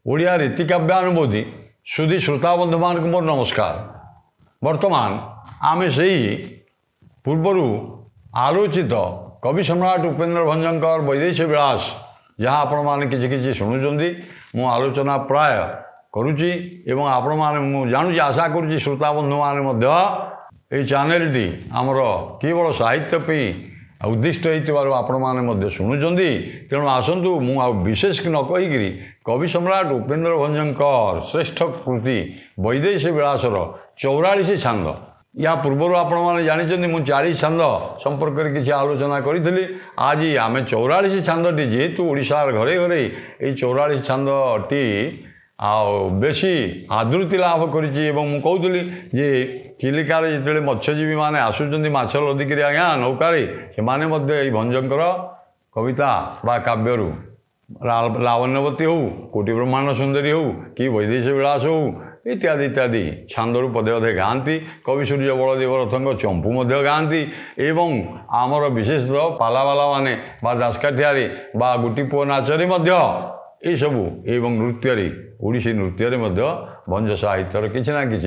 ओडिया रीतिकाव्यानुभूति सुधी श्रोताबंधु मान मोर नमस्कार। वर्तमान आम से पूर्वर आलोचित कवि सम्राट उपेन्द्र भंजकर वैदेशी विलास जहाँ आपण मैंने किसी शुणुंट मु आलोचना प्राय करुच्ची एवं आपण मैंने जानूँ आशा करुच्ची श्रोताबंधु मैंने चैनल टी आमर केवल साहित्य उद्दिष्ट आपण मैंने शुणुंट तेणु आसतु विशेष न कहीकि कवि सम्राट उपेन्द्र भंजकर श्रेष्ठ कृति वैदेशी विलासर 44 छांद या पूर्वर आपण मैंने जानते मुझे 40 छांद संपर्क में किसी आलोचना करी। आज आम 44 छांदी जेहेतु ओडिशार घरे घरे ये 44 छांदी बेसी आदृति लाभ करी जे चिलिकार जिते मत्स्यजीवी मैंने आसुच्च माछ लदिक आज्ञा नौकारे से भंजकर कविता बा काव्यरू लावण्यवती हो कोटि ब्रह्मांड सुंदरी हो कि वैदेशी विलास हो इत्यादि इत्यादि छांदरू पदे पदे गाँति कवि सूर्य बलदेव रथों चंपू गाँति एवं आमर विशेषतः पालावाला माने बा दासकाठियारे बा गुटी पुओ नाचरे ये सबू एवं नृत्य ओडिशी नृत्य भंज साहित्यर किसी ना कि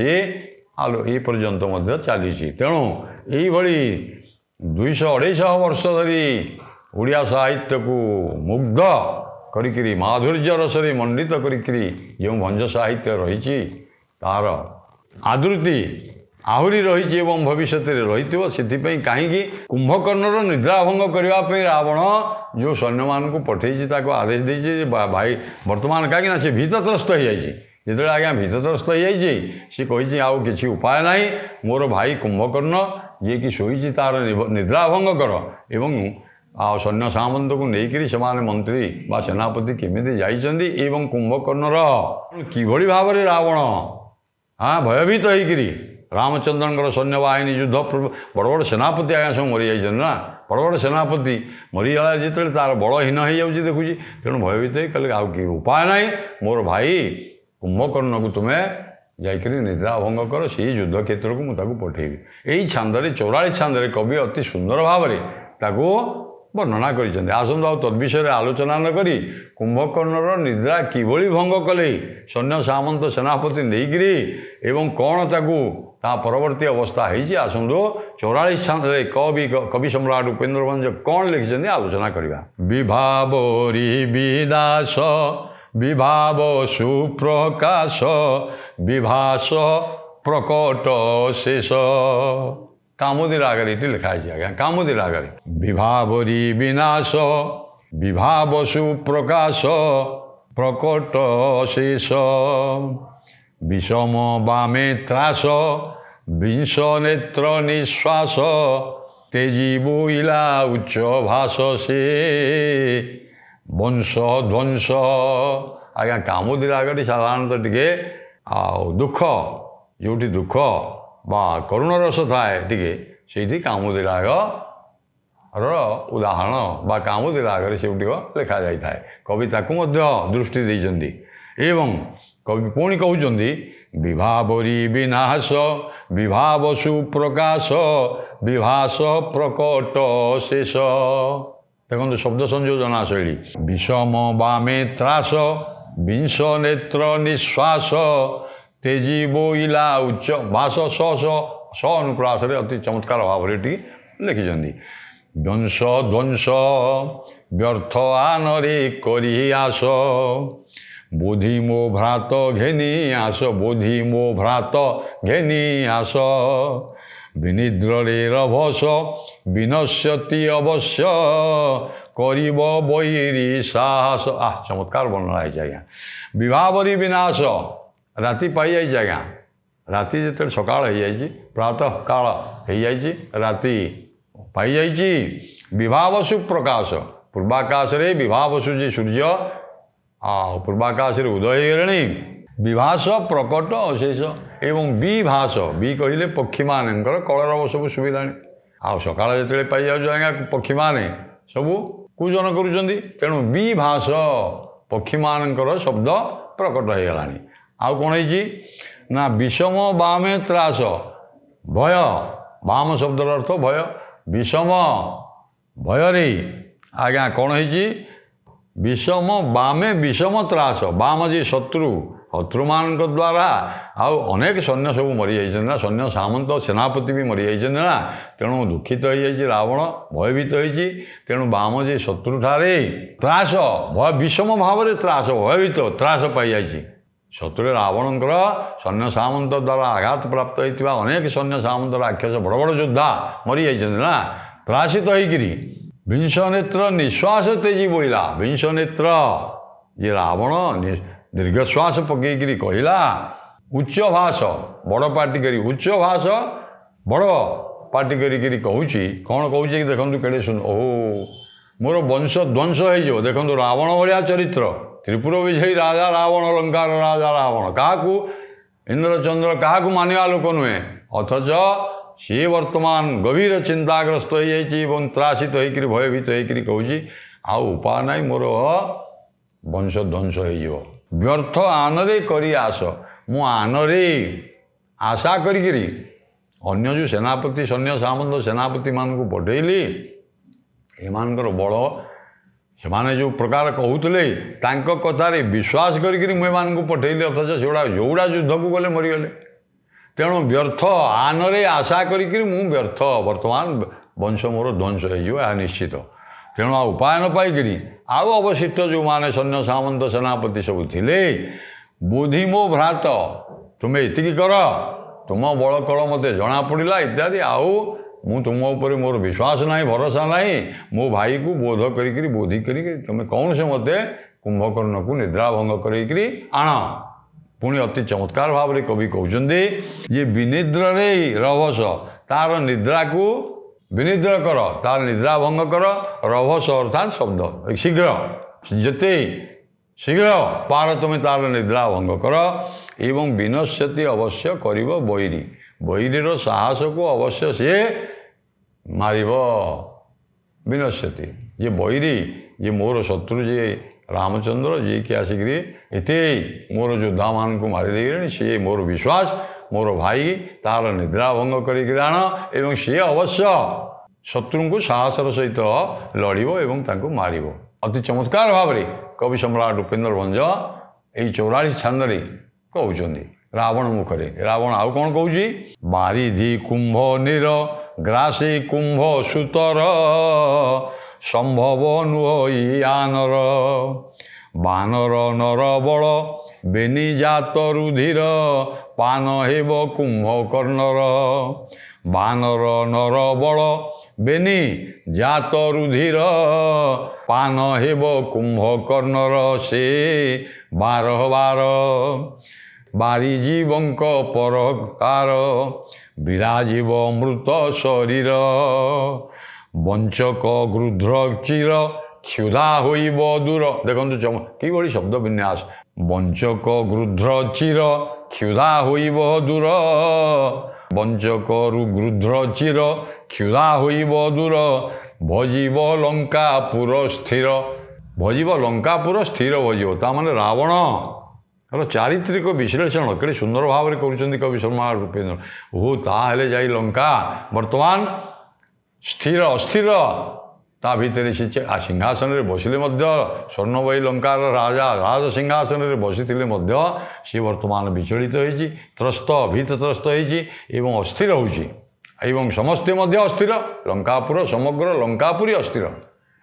आलो ये पर्यंत चली तेणु यही 200-250 वर्ष धरी ओडिया साहित्य को मुग्ध करी माधुर्य रसरे मंडित करी जो भंज साहित्य रही तार आदृति आहरी रही भविष्य रही से कहीं कुंभकर्णर निद्राभंग करने रावण जो सैन्य मान को पठे आदेश दे भाई बर्तमान कहीं से भीतत्रस्त हो जाए जिते आज्ञा भीतत्रस्त हो जाए सी कही आउ कि उपाय ना मोर भाई कुंभकर्ण जी कि शोची तार निद्राभंग कर एवं सैन्य सामंत को लेकर से मंत्री बा सेनापति केमी जाइछन्ति एवं कुंभकर्णर किभଳି भाव में रावण भयभीत होकरी रामचंद्रन सैन्य बाहिनी युद्ध बड़ बड़ सेनापति आज्ञा सब मरी जाइछन् ना बड़ बड़ सेनापति मरीगला जिते तार बलहीन हो जाऊँगी देखुची तेणु भयभीत कहले आउ कि उपाय ना मोर भाई कुंभकर्ण को तुम्हें जाकर निद्राभंग कर से युद्ध क्षेत्र को मुझे पठेबी। यही छांदे 44 छांदे कवि अति सुंदर भाव में वर्णना कर आसतु आ तद्विषय आलोचना न करी कुंभकर्णर निद्रा किभଳି भंग कले सैन्य सामंत सेनापति नहींकरी एवं कौन ताकू ता परवर्ती अवस्था है आसतु 44 छांदे कवि सम्राट उपेन्द्र भंज कौन लिखिं आलोचना करवा। विभावरी विदास विभाव सुप्रकाश विभास प्रकट शेष कामुदी रागर ये लिखा है आज्ञा कामुदी रागर विभावरी विनाश विभाव सुप्रकाश प्रकट शेष विषम बामे त्रास विंश नेत्र निश्वास तेजी बोइला उच्च भाष से वंश ध्वंस आज्ञा कामुदी रागटी साधारणतः टे दुख जो दुख बा करुण रस थाए टे कामुदी राग उदाहरण बा कामुदी राग से लिखा जाए कवि ताकू दृष्टि देइछन्ति एवं कवि पुणी कहउछन्ति विभावरी विनाश विभाव सुप्रकाश विभास प्रकट शेष। देखो शब्द संयोजना शैली विषम बामे त्रास विंश नेत्र निश्वास तेजी बोइला उच्च भाष स अनुप्रास अति चमत्कार भाव लिखिं वंश ध्वंस व्यर्थ आनरे करी आस बोधि मो भ्रात घेनी आस बोधि मो भ्रात घेनी आस विनिद्रे रभस विनश्यति अवश्य करिब बैरी साहस चमत्कार वर्णना है आज्ञा। विभावरी विनाश राति पाई जाइए आज्ञा राति जिते सकाल हो जाए प्रातः काल हो जाए राति पाई जाइए विभाव सुप्रकाश पूर्वाकाश रे विभावसु जी सूर्य पूर्वाकाश रे उदय होगले विभास प्रकट अशेष एवं विभास बी कहले पक्षी मान कलरव सब सुविधा आ सका जो पाई जाए पक्षी मैंने सबू कूजन करुँच तेणु विभास पक्षी मानकर शब्द प्रकट हो गला आउ कौन है ना विषम बामे त्रास भय बाम शब्दर अर्थ भय विषम भय रे आज्ञा कौन है विषम बामे विषम त्रास बाम जी शत्रु शत्रुमान द्वारा आउ अनेक सैन्य सब मरी जाइछन ना सैन्य सामंत सेनापति भी मरी जाइछन ना तेणु दुखित हो जाइछि रावण भयभीत होइछि तेणु बाम जी शत्रु ठारे त्रास भय विषम भाव में त्रास भयभीत त्रास पाई जाइछि शत्रु रावणकर सैन्य सामंत द्वारा आघात प्राप्त होइतिबा अनेक सैन्य सामंत राक्षस बड़ बड़ योद्धा मरी जाइछन ना त्रासित होइकिरी विंश नेत्र निश्वास तेजी बोला विंश नेत्र ये रावण दीर्घश्वास पकईकरी कहला उच्च भाष बड़ पार्टी करी उच्च भाष बड़ पार्टी करी कहूँ कौन कहूँ कि देखो केड़े सुन ओहो मोर वंश ध्वंस हो देखो रावण भाया चरित्र त्रिपुर विजयी राजा रावण लंकार राजा रावण क्या इंद्रचंद्र क्या मानिया लोक नुहे अथच सी वर्तमान गभीर चिंताग्रस्त हो जाइए त्रासित होकर भयभीत होकर कहूँ आउ उपाय ना मोर वंश ध्वंस हो व्यर्थ आनरे करी आस मु आनरे आशा करी अन्य जो सेनापति सैन्य सामंत सेनापति मान को पठेली एमानकर बल से जो प्रकार कहते कथार विश्वास करी मुझे पठेली अथच से जोड़ा युद्ध को गले मरीगले तेणु व्यर्थ आनरे आशा करी व्यर्थ वर्तमान वंश मोर ध्वंस हो निश्चित तेणु उपाय न पाई आउ अवशिष्ट जो माने सैन्य सामंत सेनापति सब थिले बुद्धि मो भ्रात तुम्हें इतिकी कर तुम बल कल मत जना पड़ा इत्यादि आउ मु तुम उपर मोर विश्वास ना भरोसा ना मो भाई को बोध करी बोधि करी तुम्हें कौन से मत कुंभकर्ण को निद्रा भंग करी आण पुणी अति चमत्कार भाव में कवि कहते ये विनिद्र रभस तार निद्रा को विनिद्र कर तार निद्रा भंग कर रभस अर्थात शब्द शीघ्र जिते शीघ्र पार तुम्हें तार निद्रा भंग कर एवं विनश्यति अवश्य कर बैरी बैरीर साहस को अवश्य सी मार विनश्यति ये बैरी ये मोर शत्रु जी रामचंद्र जी की आसिक एते मोर योद्धा मान को मारिदे सी मोर विश्वास मोर भाई तार निद्रा भंग कर एवं सी अवश्य शत्रु को साहसर सहित लड़ब एवं मार अति चमत्कार भाव में कवि सम्राट उपेन्द्र भंज यही 44 छंदे कहते रावण मुखरे रावण आउ कौन कहूँ बारिधि कुंभ नीर ग्रासे कुंभ सुतर संभव नुह आनर बानर नर बल बेनी जात रुधिर पान हेब कुंभकर्णर बानर नर बल बेनी जात रुधिर पान हेब कुंभकर्णर से बार बार बारिजीवंक परकार विराजीव मृत शरीर वंचक गृध्र चिर क्षुधा होइब दूर देखो कि शब्द विन्यास वंचक गृध्र चिर क्षुधा होइब दूर वंचक गृध्र चिर क्षुधा होइब दूर भजिब लंकापुर स्थिर भजिब लंकापुर स्थिर भजिब तामाने रावण चारित्रिक विश्लेषण के सुंदर भाव में कर कवि सम्राट उपेन्द्र ओह ताहले जाई लंका वर्तमान स्थिर अस्थिर ता भितर सिंहासन में बसिले स्वर्णमयी लंकार राजा राज सिंहासन में बसी सी वर्तमान विचलित होती त्रस्त भीतत्रस्त होती अस्थिर होती समस्ते अस्थिर लंकापुर समग्र लंकापुरी अस्थिर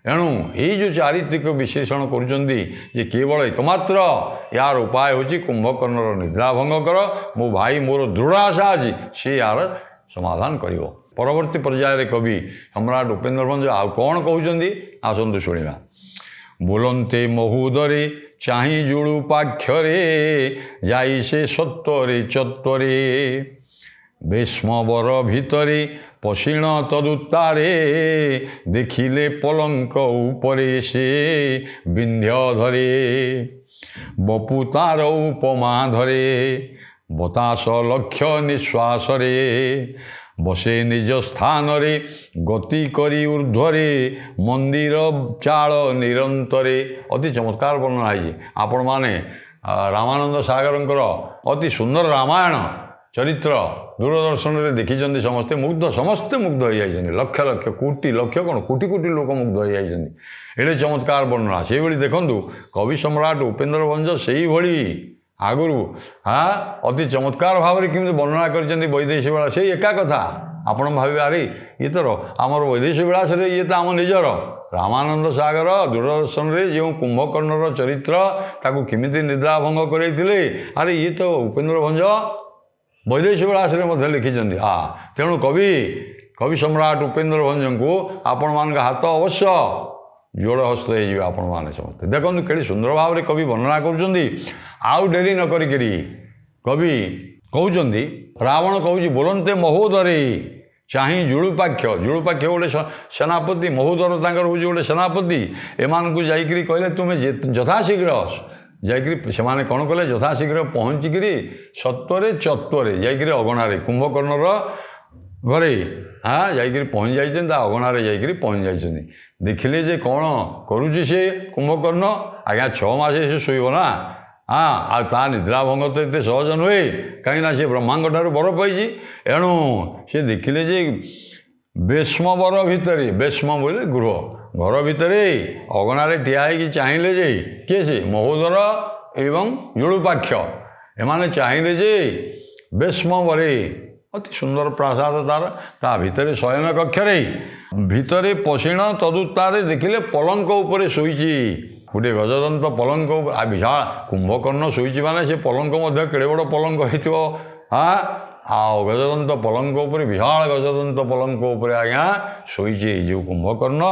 एणु यही जो चारित्रिक विश्लेषण कर केवल एकमात्र यार उपाय हूँ कुंभकर्णर निद्रा भंग कर मो भाई मोर दृढ़ आशा अच्छी सी यार समाधान कर परवर्ती पर्यायर कवि सम्राट उपेन्द्र भंज आ कौन कहते आसतु शुणा बोलते महुदरे चाही जुड़ू पाक्षरे जाई से सत्वरे चत्वरे भीष्मवर भितरे पशिण तदुत्तारे देखिले पलंक उपरे से विंध्य धरे बपु तार उपमा धरे बतास लक्ष्य निश्वास रे बसे निज स्थान रे गति करी ऊर्ध्वरे मंदिर चाल निरंतरे अति चमत्कार वर्णना है आपण माने रामानंद सागरंकर अति सुंदर रामायण ଚରିତ୍ର ଦୂରଦର୍ଶନରେ ଦେଖିଛନ୍ତି ସମସ୍ତେ ମୁଗ୍ଧ ହୋଇଯାଇଛନ୍ତି। ଲକ୍ଷ ଲକ୍ଷ କୋଟି ଲକ୍ଷ କ'ଣ କୋଟି କୋଟି ଲୋକ ମୁଗ୍ଧ ହୋଇଯାଇଛନ୍ତି। ଏଡ଼େ ଚମତ୍କାର ବର୍ଣ୍ଣନା। ସେଇଭଳି ଦେଖନ୍ତୁ କବି ସମ୍ରାଟ ଉପେନ୍ଦ୍ର ଭଞ୍ଜ ସେଇଭଳି ଆଗରୁ ଅତି ଚମତ୍କାର ଭାବରେ କେମିତି ବର୍ଣ୍ଣନା କରିଛନ୍ତି ବୈଦେଶୀ ବିଳାସ। ସେଇ ଏକା କଥା ଆପଣ ଭାବିବେ ଆରେ ଇଏ ତ ଆମର ବୈଦେଶୀ ବିଳାସରେ ଇଏ ତ ଆମ ନିଜର ରାମାନନ୍ଦ ସାଗର ଦୂରଦର୍ଶନରେ ଯେଉଁ କୁମ୍ଭକର୍ଣ୍ଣର ଚରିତ୍ର ତାକୁ କେମିତି ନିଦ୍ରାଭଙ୍ଗ କରାଇଥିଲେ, ଆରେ ଇଏ ତ ଉପେନ୍ଦ୍ର ଭଞ୍ଜ ବୈଦେଶୀ ବିଳାସରେ ମଧ୍ୟ ଲେଖିଛନ୍ତି। ତେଣୁ କବି ସମ୍ରାଟ ଉପେନ୍ଦ୍ର ଭଞ୍ଜଙ୍କୁ ଆପଣମାନଙ୍କ ହାତ ଅବଶ୍ୟ ଯୋଡ଼ ହସ୍ତ ହେଇଯିବେ ଆପଣମାନେ ସମସ୍ତେ। ଦେଖନ୍ତୁ କେତେ ସୁନ୍ଦର ଭାବରେ କବି ବର୍ଣ୍ଣନା କରୁଛନ୍ତି। ଆଉ ଡେରି ନ କରିକିରି କବି କହୁଛନ୍ତି, ରାବଣ କହୁଛି ବୋଲନ୍ତେ ମହୋଦରେ ଚାହିଁ ଜୁଳୁପାକ୍ଷ ଗୋଟେ ସେନାପତି, ମହୋଦର ତାଙ୍କର ହେଉଛି ଗୋଟେ ସେନାପତି। ଏମାନଙ୍କୁ ଯାଇକରି କହିଲେ ତୁମେ ଯଥାଶୀଘ୍ର ଯାଇକରି ସେମାନେ କ'ଣ କଲେ, ଯଥାଶୀଘ୍ର ପହଞ୍ଚିକିରି ସତ୍ୱରେ ଚତ୍ୱରେ ଯାଇକରି ଅଗଣାରେ କୁମ୍ଭକର୍ଣ୍ଣର ଘରେ ଯାଇକରି ପହଞ୍ଚି ଯାଇଛନ୍ତି। ତା ଅଗଣାରେ ଯାଇକରି ପହଞ୍ଚି ଯାଇଛନ୍ତି। ଦେଖିଲେ ଯେ କ'ଣ କରୁଛି ସେ କୁମ୍ଭକର୍ଣ୍ଣ। ଆଜ୍ଞା 6 ମାସ ସେ ଶୋଇବ ନା, ଆଉ ତା ନିଦ୍ରାଭଙ୍ଗ ତ ଏତେ ସହଜ ନୁହେଁ, କାହିଁକିନା ସେ ବ୍ରହ୍ମାଙ୍କ ଠାରୁ ବର ପାଇଛି। ଏଣୁ ସେ ଦେଖିଲେ ଯେ ବେଶ୍ମବର ଭିତରେ, ବେଶ୍ମ ବୋଇଲେ ଗୃହ, ଘର ଭିତରେ ଅଗଣାରେ ଠିଆ ହେଇକି ଚାହିଁଲେ ଯେ କିଏ ସେ ମହୋଦର ଏବଂ ଜୁଳୁପାକ୍ଷ, ଏମାନେ ଚାହିଁଲେ ଯେ ବେଶ୍ମବରେ ଅତି ସୁନ୍ଦର ପ୍ରାସାଦ ତାର, ତା ଭିତରେ ଶୟନ କକ୍ଷରେ ଭିତରେ ପଶିଣ ତଦୁତ୍ତାରେ ଦେଖିଲେ ପଲଙ୍କ ଉପରେ ଶୋଇଛି ଗୋଟିଏ ଗଜଦନ୍ତ ପଲଙ୍କ ଉପରେ। ବିଶାଳ କୁମ୍ଭକର୍ଣ୍ଣ ଶୋଇଛି ମାନେ ସେ ପଲଙ୍କ ମଧ୍ୟ କେଡ଼େ ବଡ଼ ପଲଙ୍କ ହେଇଥିବ। ଆଉ ଗଜଦନ୍ତ ପଲଙ୍କ ଉପରେ, ବିଶାଳ ଗଜଦନ୍ତ ପଲଙ୍କ ଉପରେ ଆଜ୍ଞା ଶୋଇଛି ଏଇ ଯେଉଁ କୁମ୍ଭକର୍ଣ୍ଣ।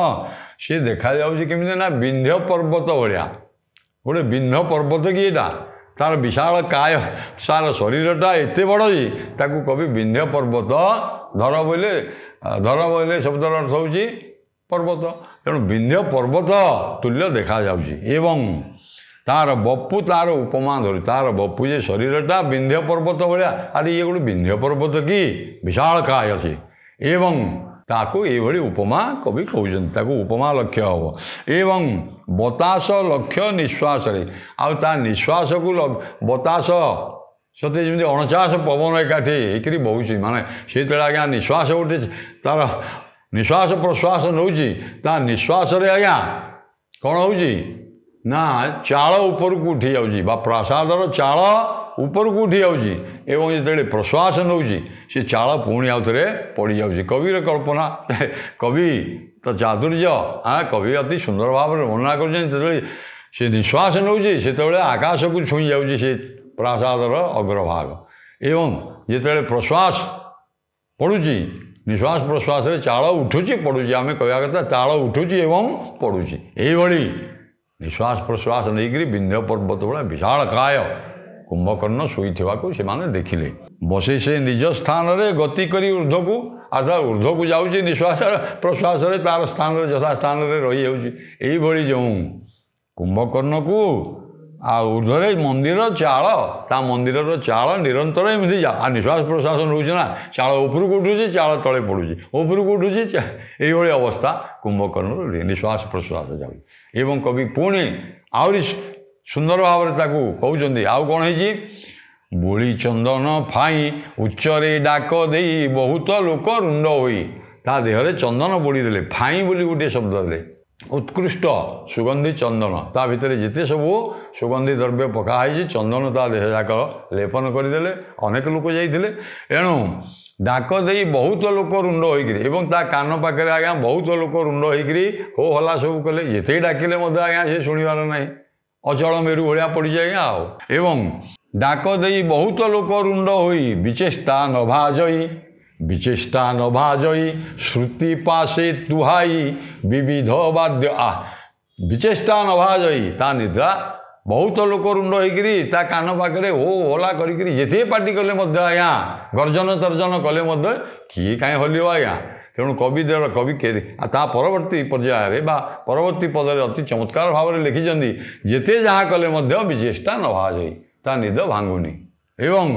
ସେ ଦେଖାଯାଉଛି କେମିତି ନା ବିନ୍ଧ୍ୟ ପର୍ବତ ଭଳିଆ। ଗୋଟେ ବିନ୍ଧ୍ୟ ପର୍ବତ କି ଏଇଟା, ତାର ବିଶାଳ କାୟ, ତାର ଶରୀରଟା ଏତେ ବଡ଼ ଯେ ତାକୁ କବି ବିନ୍ଧ୍ୟ ପର୍ବତ, ଧର ବୋଇଲେ ଶବ୍ଦର ଅର୍ଥ ହେଉଛି ପର୍ବତ। ତେଣୁ ବିନ୍ଧ୍ୟ ପର୍ବତ ତୁଲ୍ୟ ଦେଖାଯାଉଛି। ଏବଂ ତାର ବପୁ ତାର ଉପମା ଧରି, ତାର ବପୁ ଯେ ଶରୀରଟା ବିନ୍ଧ୍ୟ ପର୍ବତ ଭଳିଆ, ଆରେ ଇଏ ଗୋଟେ ବିନ୍ଧ୍ୟ ପର୍ବତ କି ବିଶାଳ କାୟ ଅଛି। ଏବଂ ତାକୁ ଏଇଭଳି ଉପମା କବି କହୁଛନ୍ତି, ତାକୁ ଉପମା ଲକ୍ଷ୍ୟ ହେବ। ଏବଂ ବତାସ ଲକ୍ଷ୍ୟ ନିଶ୍ୱାସରେ, ଆଉ ତା ନିଶ୍ୱାସକୁ ବତାସ ସତେ ଯେମିତି 49 ପବନ ଏକାଠି ହେଇକରି ବହୁଛି। ମାନେ ସେଇତେବେଳେ ଆଜ୍ଞା ନିଶ୍ୱାସ ଗୋଟେ ତାର ନିଶ୍ୱାସ ପ୍ରଶ୍ୱାସ ନେଉଛି, ତା ନିଶ୍ୱାସରେ ଆଜ୍ଞା କ'ଣ ହେଉଛି ନା ଚାଳ ଉପରକୁ ଉଠି ଯାଉଛି, ବା ପ୍ରାସାଦର ଚାଳ ଉପରକୁ ଉଠି ଯାଉଛି। ଏବଂ ଯେତେବେଳେ ପ୍ରଶ୍ୱାସ ନେଉଛି ସେ ଚାଳ ପୁଣି ଆଉ ଥରେ ପଡ଼ିଯାଉଛି। କବିର କଳ୍ପନା, କବି ତ ଚାତୁର୍ଯ୍ୟ, କବି ଅତି ସୁନ୍ଦର ଭାବରେ ବର୍ଣ୍ଣନା କରୁଛନ୍ତି। ଯେତେବେଳେ ସେ ନିଶ୍ୱାସ ନେଉଛି ସେତେବେଳେ ଆକାଶକୁ ଛୁଇଁ ଯାଉଛି ସେ ପ୍ରାସାଦର ଅଗ୍ରଭାଗ। ଏବଂ ଯେତେବେଳେ ପ୍ରଶ୍ୱାସ ପଡ଼ୁଛି, ନିଶ୍ୱାସ ପ୍ରଶ୍ୱାସରେ ଚାଳ ଉଠୁଛି ପଡ଼ୁଛି, ଆମେ କହିବା କଥା ଚାଳ ଉଠୁଛି ଏବଂ ପଡ଼ୁଛି। ଏଇଭଳି ନିଶ୍ୱାସ ପ୍ରଶ୍ୱାସ ନେଇକରି ବିନ୍ଧ୍ୟ ପର୍ବତ ଭଳିଆ ବିଶାଳ କାୟ କୁମ୍ଭକର୍ଣ୍ଣ ଶୋଇଥିବାକୁ ସେମାନେ ଦେଖିଲେ। ବସି ସେ ନିଜ ସ୍ଥାନରେ ଗତି କରି ଉର୍ଦ୍ଧ୍ୱକୁ, ଅର୍ଥାତ୍ ଉର୍ଦ୍ଧ୍ୱକୁ ଯାଉଛି ନିଶ୍ୱାସ ପ୍ରଶ୍ୱାସରେ, ତାର ସ୍ଥାନରେ ଯଥା ସ୍ଥାନରେ ରହିଯାଉଛି। ଏଇଭଳି ଯେଉଁ କୁମ୍ଭକର୍ଣ୍ଣକୁ ଆଉ ଉର୍ଦ୍ଧ୍ୱରେ ମନ୍ଦିର ଚାଳ, ତା ମନ୍ଦିରର ଚାଳ ନିରନ୍ତର ଏମିତି ଆଉ ନିଶ୍ୱାସ ପ୍ରଶ୍ୱାସ ନେଉଛି ନା, ଚାଳ ଉପରକୁ ଉଠୁଛି ଚାଳ ତଳେ ପଡ଼ୁଛି, ଉପରକୁ ଉଠୁଛି, ଏଇଭଳି ଅବସ୍ଥା କୁମ୍ଭକର୍ଣ୍ଣର ନିଶ୍ୱାସ ପ୍ରଶ୍ୱାସ ଯାଉଛି। ଏବଂ କବି ପୁଣି ଆହୁରି ସୁନ୍ଦର ଭାବରେ ତାକୁ କହୁଛନ୍ତି। ଆଉ କ'ଣ ହେଇଛି, ବୋଳି ଚନ୍ଦନ ଫାଇ ଉଚ୍ଚରେ ଡାକ ଦେଇ ବହୁତ ଲୋକ ରୁଣ୍ଡ ହୋଇ, ତା ଦେହରେ ଚନ୍ଦନ ବୋଳି ଦେଲେ। ଫାଇ ବୋଲି ଗୋଟିଏ ଶବ୍ଦ ଦେଲେ, ଉତ୍କୃଷ୍ଟ ସୁଗନ୍ଧି ଚନ୍ଦନ, ତା ଭିତରେ ଯେତେ ସବୁ ସୁଗନ୍ଧି ଦ୍ରବ୍ୟ ପକା ହେଇଛି ଚନ୍ଦନ ତା ଦେହ ଯାକ ଲେପନ କରିଦେଲେ। ଅନେକ ଲୋକ ଯାଇଥିଲେ। ଏଣୁ ଡାକ ଦେଇ ବହୁତ ଲୋକ ରୁଣ୍ଡ ହୋଇକିରି, ଏବଂ ତା କାନ ପାଖରେ ଆଜ୍ଞା ବହୁତ ଲୋକ ରୁଣ୍ଡ ହୋଇକିରି ହୋ ହଲା ସବୁ କଲେ। ଯେତେ ଡାକିଲେ ମଧ୍ୟ ଆଜ୍ଞା ସେ ଶୁଣିବାର ନାହିଁ, ଅଚଳ ମେରୁ ଭଳିଆ ପଡ଼ିଛି ଆଜ୍ଞା। ଆଉ ଏବଂ ଡାକ ଦେଇ ବହୁତ ଲୋକ ରୁଣ୍ଡ ହୋଇ ବିଚେଷ୍ଟା ନଭାଜଇ ଶ୍ରୁତି ପାଶେ ତୁହାଇ ବିବିଧ ବାଦ୍ୟ। ବିଚେଷ୍ଟା ନଭାଜଇ, ତା ନିଦ୍ରା ବହୁତ ଲୋକ ରୁଣ୍ଡ ହେଇକିରି ତା କାନ ପାଖରେ ହୋ ହଲା କରିକିରି ଯେତେ ପାଟି କଲେ ମଧ୍ୟ ଆଜ୍ଞା, ଗର୍ଜନ ତର୍ଜନ କଲେ ମଧ୍ୟ କିଏ କାହିଁ ହଲିବ ଆଜ୍ଞା। ତେଣୁ କବି ତା ପରବର୍ତ୍ତୀ ପର୍ଯ୍ୟାୟରେ ବା ପରବର୍ତ୍ତୀ ପଦରେ ଅତି ଚମତ୍କାର ଭାବରେ ଲେଖିଛନ୍ତି, ଯେତେ ଯାହା କଲେ ମଧ୍ୟ ବିଚେଷ୍ଟା ନଭାଜଇ, ତା ନିଦ ଭାଙ୍ଗୁନି। ଏବଂ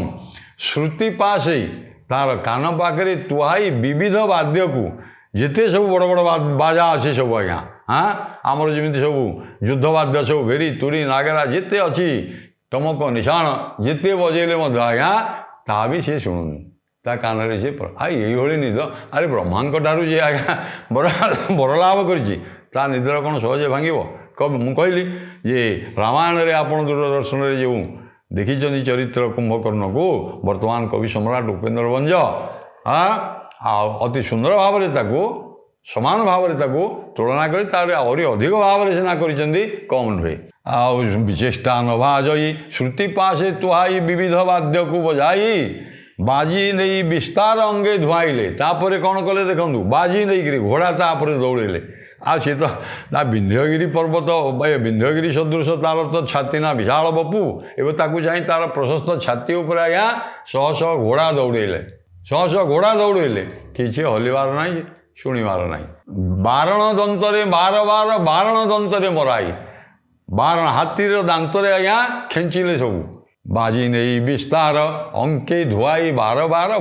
ଶ୍ରୁତି ପାଶେ, ତାର କାନ ପାଖରେ ତୁହାଇ ବିବିଧ ବାଦ୍ୟକୁ, ଯେତେ ସବୁ ବଡ଼ ବଡ଼ ବାଜା ଅଛି ସବୁ ଆଜ୍ଞା, ଆମର ଯେମିତି ସବୁ ଯୁଦ୍ଧ ବାଦ୍ୟ ସବୁ ଭେରି ତୁରୀ ନାଗରା ଯେତେ ଅଛି, ଟମକ ନିଶାଣ ଯେତେ ବଜେଇଲେ ମଧ୍ୟ ଆଜ୍ଞା ତାହା ବି ସିଏ ଶୁଣୁନି ତା କାନରେ ସିଏ ଏଇଭଳି ନିଦ ଆରେ ବ୍ରହ୍ମାଙ୍କ ଠାରୁ ଯିଏ ଆଜ୍ଞା ବର ଲାଭ କରିଛି ତା ନିଦର କ'ଣ ସହଜେ ଭାଙ୍ଗିବ? ମୁଁ କହିଲି ଯେ ରାମାୟଣରେ ଆପଣ ଦୂରଦର୍ଶନରେ ଯେଉଁ ଦେଖିଛନ୍ତି ଚରିତ୍ର କୁମ୍ଭକର୍ଣ୍ଣକୁ ବର୍ତ୍ତମାନ କବି ସମ୍ରାଟ ଉପେନ୍ଦ୍ର ଭଞ୍ଜ ଆଉ ଅତି ସୁନ୍ଦର ଭାବରେ ତାକୁ ସମାନ ଭାବରେ ତାକୁ ତୁଳନା କରି ତାର ଆହୁରି ଅଧିକ ଭାବରେ ସିନା କରିଛନ୍ତି କମ୍ ନୁହେଁ। ଆଉ ବିଚେଷ୍ଟା ନଭାଜଇ ଶ୍ରୁତି ପାଶେ ତୁହାଇ ବିବିଧ ବାଦ୍ୟକୁ ବଜାଇ ବାଜି ନେଇ ବିସ୍ତାର ଅଙ୍ଗେ ଧୁଆଇଲେ। ତାପରେ କ'ଣ କଲେ ଦେଖନ୍ତୁ, ବାଜି ନେଇକିରି ଘୋଡ଼ା ତାପରେ ଦୌଡ଼ିଲେ। ଆଉ ସିଏ ତ ତା ବିନ୍ଧ୍ୟଗିରି ପର୍ବତ ବିନ୍ଧ୍ୟଗିରି ସଦୃଶ ତାର ତ ଛାତି ନା ବିଶାଳ ବପୁ। ଏବେ ତାକୁ ଚାହିଁ ତାର ପ୍ରଶସ୍ତ ଛାତି ଉପରେ ଆଜ୍ଞା ଶହ ଶହ ଘୋଡ଼ା ଦୌଡ଼େଇଲେ, ଶହ ଶହ ଘୋଡ଼ା ଦୌଡ଼େଇଲେ, କିଛି ହଲିବାର ନାହିଁ, ଶୁଣିବାର ନାହିଁ। ବାରଣ ଦନ୍ତରେ ବାର ବାରଣ ଦନ୍ତରେ ମରାଇ, ବାରଣ ହାତୀର ଦାନ୍ତରେ ଆଜ୍ଞା ଖେଞ୍ଚିଲେ ସବୁ। ବାଜି ନେଇ ବିସ୍ତାର ଅଙ୍କେ ଧୁଆଇ ବାର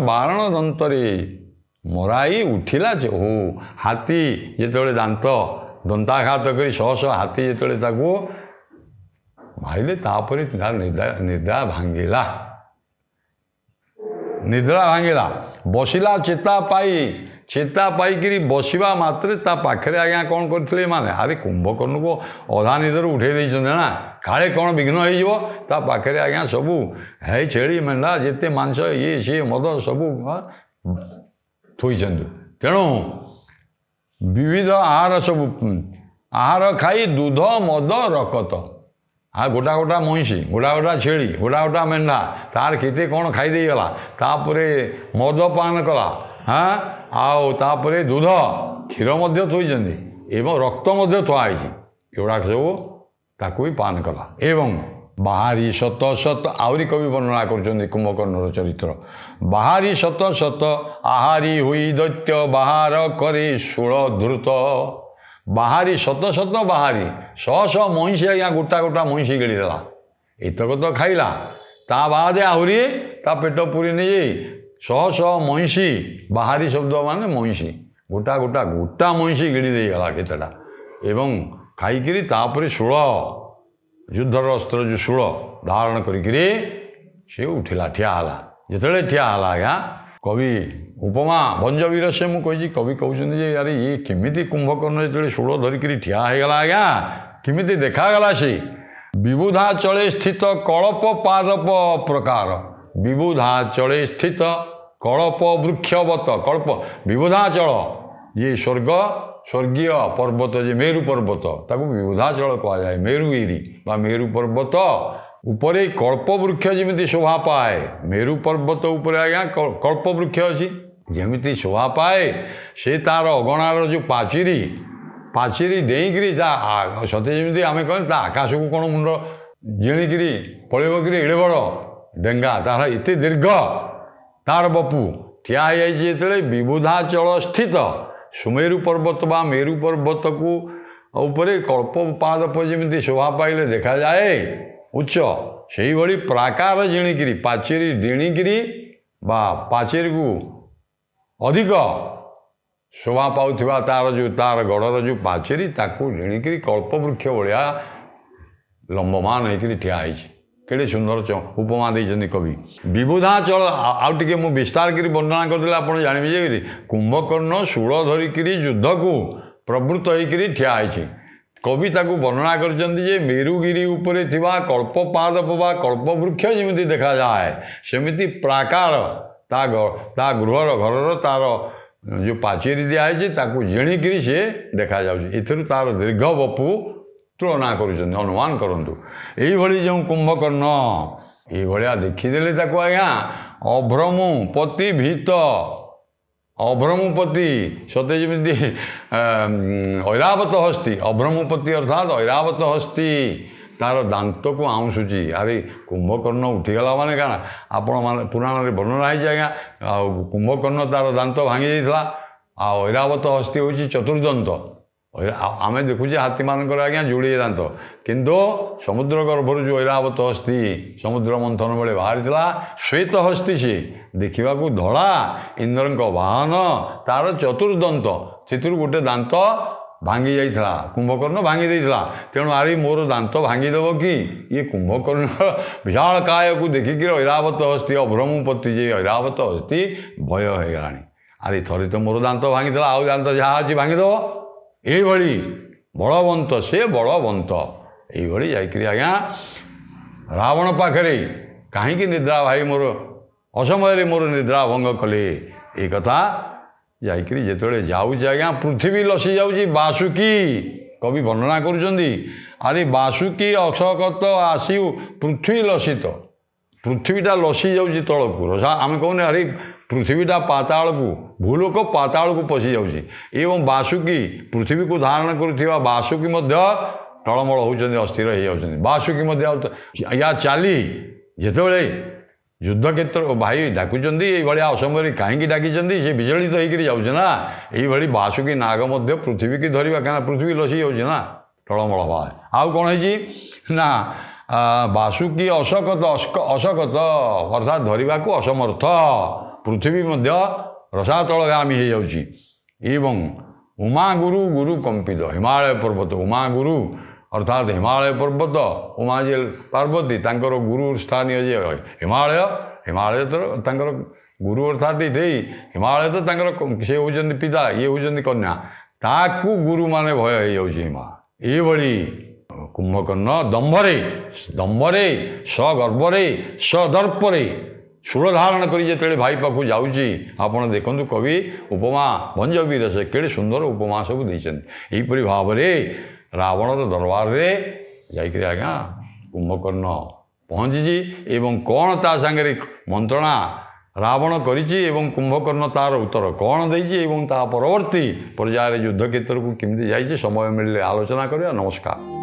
ବାରଣ ଦନ୍ତରେ ମରାଇ ଉଠିଲା ହଉ। ହାତୀ ଯେତେବେଳେ ଦନ୍ତାଘାତ କରି ଶହ ଶହ ହାତୀ ଯେତେବେଳେ ତାକୁ ମାରିଲେ ତାପରେ ନିଦ୍ରା ଭାଙ୍ଗିଲା। ବସିଲା ଚେତା ପାଇକିରି ବସିବା ମାତ୍ରେ ତା ପାଖରେ ଆଜ୍ଞା କ'ଣ କରିଥିଲେ ଏମାନେ? ଆରେ କୁମ୍ଭକର୍ଣ୍ଣକୁ ଅଧା ନିଦରୁ ଉଠେଇ ଦେଇଛନ୍ତି ନା, କାଳେ କ'ଣ ବିଘ୍ନ ହେଇଯିବ। ତା ପାଖରେ ଆଜ୍ଞା ସବୁ ଛେଳି ମେଣ୍ଢା ଯେତେ ମାଂସ ଇଏ ସିଏ ମଦ ସବୁ ଥୋଇଛନ୍ତି। ତେଣୁ ବିବିଧ ଆହାର ଖାଇ ଦୁଧ ମଦ ରକତ, ଗୋଟା ଗୋଟା ମଇଁଷି, ଗୋଟା ଗୋଟା ଛେଳି, ଗୋଟା ଗୋଟା ମେଣ୍ଢା, ତାର କେତେ କ'ଣ ଖାଇ ଦେଇଗଲା। ତାପରେ ମଦ ପାନ କଲା, ଆଉ ତାପରେ ଦୁଧ କ୍ଷୀର ମଧ୍ୟ ଥୋଇଛନ୍ତି ଏବଂ ରକ୍ତ ମଧ୍ୟ ଥୁଆ ହେଇଛି। ଏଗୁଡ଼ାକ ସବୁ ତାକୁ ବି ପାନ କଲା। ଏବଂ ବାହାରି ଶତ ଆହୁରି କବି ବର୍ଣ୍ଣନା କରୁଛନ୍ତି କୁମ୍ଭକର୍ଣ୍ଣର ଚରିତ୍ର। ବାହାରି ଶତ ଆହାରି ହୋଇ ଦୈତ୍ୟ ବାହାର କରି ଶୂଳ ଧୃତ। ବାହାରି ଶତ ବାହାରି ଶହ ଶହ ମଇଁଷି ଆଜ୍ଞା ଗୋଟା ଗୋଟା ମଇଁଷି ଗିଳିଦେଲା। ଏତକ ତ ଖାଇଲା, ତା ବାଦେ ଆହୁରି ତା ପେଟ ପୁରି ନେଇ ଶହ ଶହ ମଇଁଷି, ବାହାରି ଶବ୍ଦ ମାନେ ମଇଁଷି, ଗୋଟା ମଇଁଷି ଗିଳି ଦେଇଗଲା କେତେଟା। ଏବଂ ଖାଇକିରି ତାପରେ ଶୂଳ, ଯୁଦ୍ଧର ଅସ୍ତ୍ର ଯେଉଁ ଶୂଳ ଧାରଣ କରିକିରି ସେ ଉଠିଲା, ଠିଆ ହେଲା। ଯେତେବେଳେ ଠିଆ ହେଲା ଆଜ୍ଞା କବି ଉପମା ଭଞ୍ଜବୀର ସେ ମୁଁ କହିଛି, କବି କହୁଛନ୍ତି ଯେ ଆରେ ଇଏ କେମିତି କୁମ୍ଭକର୍ଣ୍ଣ ଯେତେବେଳେ ଶୂଳ ଧରିକିରି ଠିଆ ହେଇଗଲା ଆଜ୍ଞା କେମିତି ଦେଖାଗଲା ସେ? ବିବୁଧାଚଳେ ସ୍ଥିତ କଳ୍ପ ପାଦପ ପ୍ରକାର, ବିବୁଧାଚଳେ ସ୍ଥିତ କଳ୍ପ ବୃକ୍ଷବତ, କଳ୍ପ ବିବୁଧାଚଳ ଇଏ ସ୍ୱର୍ଗୀୟ ପର୍ବତ, ଯେ ମେରୁ ପର୍ବତ ତାକୁ ବିବୁଧାଚଳ କୁହାଯାଏ। ମେରୁଗିରି ବା ମେରୁ ପର୍ବତ ଉପରେ କଳ୍ପବୃକ୍ଷ ଯେମିତି ଶୋଭା ପାଏ, ମେରୁ ପର୍ବତ ଉପରେ ଆଜ୍ଞା କଳ୍ପବୃକ୍ଷ ଅଛି, ଯେମିତି ଶୋଭା ପାଏ ସେ ତାର ଅଗଣାର ଯେଉଁ ପାଚିରି ଡେଇଁକିରି ସତେ ଯେମିତି ଆମେ କହିଲେ ତା ଆକାଶକୁ କ'ଣ ମୁଣ୍ଡ ଜିଣିକିରି ପଳେଇବକିରି ଏଡ଼େ ବଡ଼ ଡେଙ୍ଗା, ତାର ଏତେ ଦୀର୍ଘ ତାର ବପୁ ଠିଆ ହେଇଯାଇଛି। ଯେତେବେଳେ ବିବୁଧାଚଳ ସ୍ଥିତ ସୁମେରୁ ପର୍ବତ ବା ମେରୁ ପର୍ବତକୁ ଉପରେ କଳ୍ପ ପାଦପ ଯେମିତି ଶୋଭା ପାଇଲେ ଦେଖାଯାଏ ଉଚ୍ଚ, ସେଇଭଳି ପ୍ରାକାର ଜିଣିକିରି ପାଚେରୀ ଡିଣିକିରି ବା ପାଚେରୀକୁ ଅଧିକ ଶୋଭା ପାଉଥିବା ତାର ଗଡ଼ର ଯେଉଁ ପାଚେରୀ ତାକୁ ଜିଣିକିରି କଳ୍ପବୃକ୍ଷ ଭଳିଆ ଲମ୍ବମାନ ହେଇକିରି ଠିଆ ହେଇଛି। କେଡ଼େ ସୁନ୍ଦର ଉପମା ଦେଇଛନ୍ତି କବି। ବିବୁଧାଚଳ ଆଉ ଟିକେ ମୁଁ ବିସ୍ତାର କରି ବର୍ଣ୍ଣନା କରିଦେଲେ ଆପଣ ଜାଣିବେ ଯେ କୁମ୍ଭକର୍ଣ୍ଣ ଶୂଳ ଧରିକିରି ଯୁଦ୍ଧକୁ ପ୍ରବୃତ୍ତ ହେଇକିରି ଠିଆ ହେଇଛି। କବି ତାକୁ ବର୍ଣ୍ଣନା କରିଛନ୍ତି ଯେ ମେରୁଗିରି ଉପରେ ଥିବା କଳ୍ପପାଦପ ବା କଳ୍ପବୃକ୍ଷ ଯେମିତି ଦେଖାଯାଏ ସେମିତି ପ୍ରାକାର ତା ଘରର ତାର ଯେଉଁ ପାଚେରୀ ଦିଆହେଇଛି ତାକୁ ଜିଣିକିରି ସିଏ ଦେଖାଯାଉଛି। ଏଥିରୁ ତାର ଦୀର୍ଘ ବପୁ ତୁଳନା କରୁଛନ୍ତି, ଅନୁମାନ କରନ୍ତୁ। ଏଇଭଳି ଯେଉଁ କୁମ୍ଭକର୍ଣ୍ଣ ଏଇଭଳିଆ ଦେଖିଦେଲେ ତାକୁ ଆଜ୍ଞା ଅଭ୍ରମୁପତି ଭୀତ, ଅଭ୍ରମୁପତି ସତେ ଯେମିତି ଐରାବତ ହସ୍ତି, ଅଭ୍ରମୁପତି ଅର୍ଥାତ୍ ଐରାବତ ହସ୍ତି ତାର ଦାନ୍ତକୁ ଆଉଁସୁଛି। ଆରେ କୁମ୍ଭକର୍ଣ୍ଣ ଉଠିଗଲା ମାନେ କାଣା ଆପଣ ମାନେ ପୁରାଣରେ ବର୍ଣ୍ଣନା ହେଇଛି ଆଜ୍ଞା। ଆଉ କୁମ୍ଭକର୍ଣ୍ଣ ତାର ଦାନ୍ତ ଭାଙ୍ଗି ଯାଇଥିଲା, ଆଉ ଐରାବତ ହସ୍ତି ହେଉଛି ଚତୁର୍ଦନ୍ତ। ଆମେ ଦେଖୁଛେ ହାତୀମାନଙ୍କର ଆଜ୍ଞା ଯୋଡ଼ିଏ ଦାନ୍ତ, କିନ୍ତୁ ସମୁଦ୍ର ଗର୍ଭରୁ ଯେଉଁ ଐରାବତ ହସ୍ତି ସମୁଦ୍ର ମନ୍ଥନ ବେଳେ ବାହାରିଥିଲା ଶ୍ଵେତ ହସ୍ତି, ସିଏ ଦେଖିବାକୁ ଧଳା, ଇନ୍ଦ୍ରଙ୍କ ବାହନ, ତାର ଚତୁର୍ଦନ୍ତ, ସେଥିରୁ ଗୋଟେ ଦାନ୍ତ ଭାଙ୍ଗି ଯାଇଥିଲା, କୁମ୍ଭକର୍ଣ୍ଣ ଭାଙ୍ଗି ଦେଇଥିଲା। ତେଣୁ ଆରେ ମୋର ଦାନ୍ତ ଭାଙ୍ଗିଦେବ କି? ଇଏ କୁମ୍ଭକର୍ଣ୍ଣର ବିଶାଳ କାୟକୁ ଦେଖିକି ଐରାବତ ହସ୍ତି ଅଭ୍ରମପତି ଯେ ଐରାବତ ହସ୍ତି ଭୟ ହୋଇଗଲାଣି। ଆରେ ଥରେ ତ ମୋର ଦାନ୍ତ ଭାଙ୍ଗିଥିଲା, ଆଉ ଦାନ୍ତ ଯାହା ଅଛି ଭାଙ୍ଗିଦେବ। ଏଇଭଳି ବଳବନ୍ତ, ସେ ବଳବନ୍ତ। ଏଇଭଳି ଯାଇକରି ଆଜ୍ଞା ରାବଣ ପାଖରେ କାହିଁକି ନିଦ୍ରା ଭାଇ ମୋର ଅସମୟରେ ମୋର ନିଦ୍ରା ଭଙ୍ଗ କଲେ, ଏ କଥା ଯାଇକରି ଯେତେବେଳେ ଯାଉଛି ଆଜ୍ଞା ପୃଥିବୀ ଲସି ଯାଉଛି। ବାସୁକି କବି ବର୍ଣ୍ଣନା କରୁଛନ୍ତି, ଆରେ ବାସୁକି ଅଶକତ ଆସି ପୃଥିବୀ ଲସିତ, ପୃଥିବୀଟା ଲସି ଯାଉଛି ତଳକୁ। ଆମେ କହୁନେ ଆରେ ପୃଥିବୀଟା ପାତାଳକୁ, ଭୂଲୋକ ପାତାଳକୁ ପଶି ଯାଉଛି। ଏବଂ ବାସୁକି ପୃଥିବୀକୁ ଧାରଣ କରୁଥିବା ବାସୁକି ମଧ୍ୟ ଟଳମଳ ହେଉଛନ୍ତି, ଅସ୍ଥିର ହେଇଯାଉଛନ୍ତି। ବାସୁକି ମଧ୍ୟ ୟା ଚାଲି ଯେତେବେଳେ ଯୁଦ୍ଧକ୍ଷେତ୍ର ଭାଇ ଡାକୁଛନ୍ତି, ଏଇଭଳିଆ ଅସମୟରେ କାହିଁକି ଡାକିଛନ୍ତି? ସେ ବିଚଳିତ ହେଇକରି ଯାଉଛି ନା। ଏଇଭଳି ବାସୁକି ନାଗ ମଧ୍ୟ ପୃଥିବୀକି ଧରିବା, କାହିଁକିନା ପୃଥିବୀ ଲସି ଯାଉଛି ନା, ଟଳମଳ ହବା। ଆଉ କ'ଣ ହେଇଛି ନା ବାସୁକି ଅଶକତ, ଅଶକତ ଅର୍ଥାତ୍ ଧରିବାକୁ ଅସମର୍ଥ, ପୃଥିବୀ ମଧ୍ୟ ରସାତଳଗାମୀ ହେଇଯାଉଛି। ଏବଂ ଉମାଗୁରୁ ଗୁରୁ କମ୍ପିତ, ହିମାଳୟ ପର୍ବତ ଉମାଗୁରୁ ଅର୍ଥାତ୍ ହିମାଳୟ ପର୍ବତ, ଉମା ଯେ ପାର୍ବତୀ ତାଙ୍କର ଗୁରୁ ସ୍ଥାନୀୟ ଯେ ହିମାଳୟ, ହିମାଳୟ ତ ତାଙ୍କର ଗୁରୁ ଅର୍ଥାତ୍ ଏଇ ହିମାଳୟ ତ ତାଙ୍କର ସେ ହେଉଛନ୍ତି ପିତା, ଇଏ ହେଉଛନ୍ତି କନ୍ୟା, ତାକୁ ଗୁରୁମାନେ ଭୟ ହେଇଯାଉଛି ହିମା। ଏଇଭଳି କୁମ୍ଭକର୍ଣ୍ଣ ଦମ୍ଭରେ ସଗର୍ବରେ ସଦର୍ପରେ ଶୂଳ ଧାରଣ କରି ଯେତେବେଳେ ଭାଇ ପାଖକୁ ଯାଉଛି, ଆପଣ ଦେଖନ୍ତୁ କବି ଉପମା ଭଞ୍ଜବୀର ସେ କେଡ଼େ ସୁନ୍ଦର ଉପମା ସବୁ ଦେଇଛନ୍ତି। ଏହିପରି ଭାବରେ ରାବଣର ଦରବାରରେ ଯାଇକରି ଆଜ୍ଞା କୁମ୍ଭକର୍ଣ୍ଣ ପହଞ୍ଚିଛି ଏବଂ କ'ଣ ତା ସାଙ୍ଗରେ ମନ୍ତ୍ରଣା ରାବଣ କରିଛି ଏବଂ କୁମ୍ଭକର୍ଣ୍ଣ ତାର ଉତ୍ତର କ'ଣ ଦେଇଛି ଏବଂ ତା ପରବର୍ତ୍ତୀ ପର୍ଯ୍ୟାୟରେ ଯୁଦ୍ଧକ୍ଷେତ୍ରକୁ କେମିତି ଯାଇଛି, ସମୟ ମିଳିଲେ ଆଲୋଚନା କରିବା। ନମସ୍କାର।